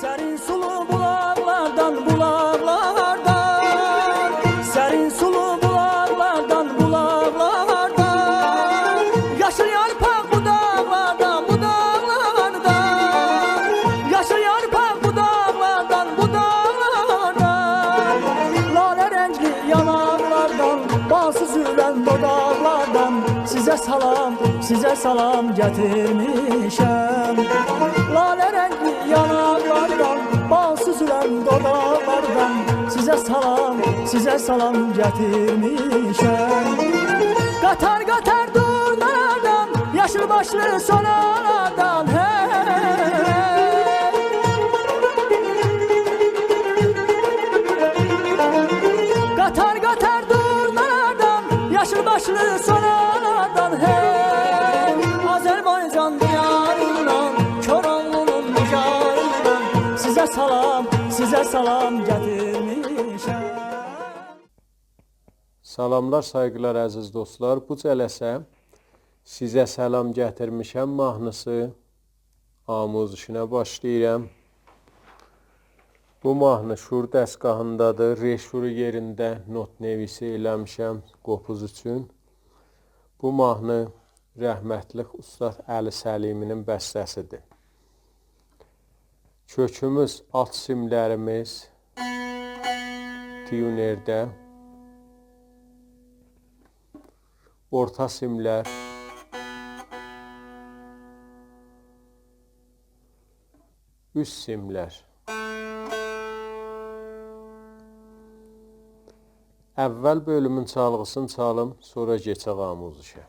Sərin sulu bulaqlardan, bulaqlardan, sərin sulu bulaqlardan, bulaqlardan, yaşıl yarpaq budaqlardan, budaqlardan, yaşıl yarpaq budaqlardan, budaqlardan, lalə rəngli yanaqlardan, balsız ürən dodaqlardan, sizə salam gətirmişəm. Lalə rəngli yanaqlardan, balsız ürən dodaqlardan, sizə salam gətirmişəm. Qatar qatar durnalardan, yaşıl başlı sonalardan, qatar qatar durnalardan, yaşıl başlı sonalardan, Azərbaycan diyarından, Koroğlunun nigarından, sizə salam gətirmişəm. Salamlar, sayğılar, əziz dostlar. Bu cələsə sizə salam gətirmişəm mahnısı amuzişinə başlayıram. Bu mahnı şur dəstgahındadır. Re şuru yerində not nevisi eləmişəm qopuz üçün. Bu mahnı rəhmətlik Ustad Əli Səliminin bəstəsidir. Kökümüz, alt simlərimiz tiyunerdə, orta simlər, üst simlər. Əvvəl bölümün çalğısını çalım, sonra keçək amuzişə.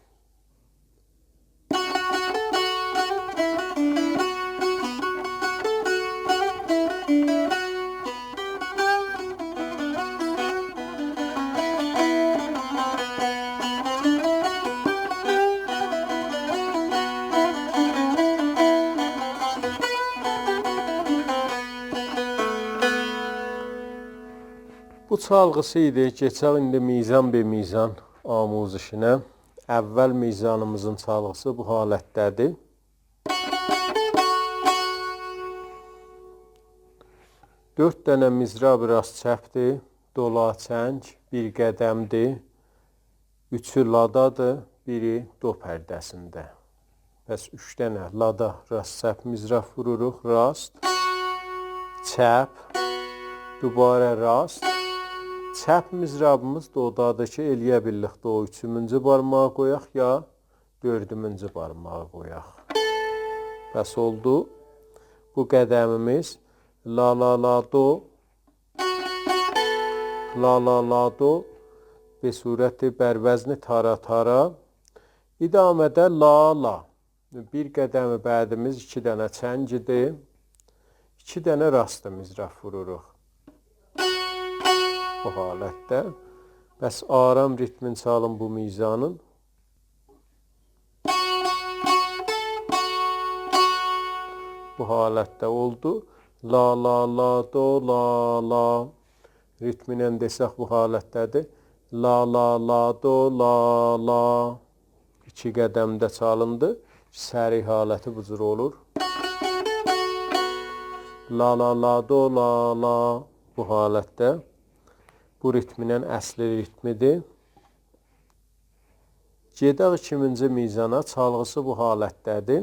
Bu çalğısı idi. Keçək indi mizan be mizan amuzişinə. Əvvəl mizanımızın çalğısı bu halətdədir. Dörd dənə mizrab rast çəpdir, dolaçəng, bir qədəmdir, üçü ladadır, biri do pərdəsində. Bəs üç dənə lada rast çəp mizrab vururuq, rast, çəp, dubara rast. Çəp mizrabımız dodadır ki, eləyə bildik do üçümüncü barmağı qoyaq ya dördümüncü barmağı qoyaq. Bəs oldu. Bu qədəmimiz la la la do, la la la do, be surəti bərvəzni tara tara, idamədə la la. Bir qədəmi bədimiz iki dənə çəngidir, iki dənə rastı mizrab vururuq. Bu halətdə. Bəs aram ritmin çalın bu mizanın. Bu halətdə oldu. La la la do la la. Ritminlə desək bu halətdədir. La la la do la la. İki qədəmdə çalındı. Səri haləti bu cür olur. La la la do la la. Bu halətdə. Bu ritminin əsli ritmidir. Gedək ikinci mizana, çalğısı bu halətdədir.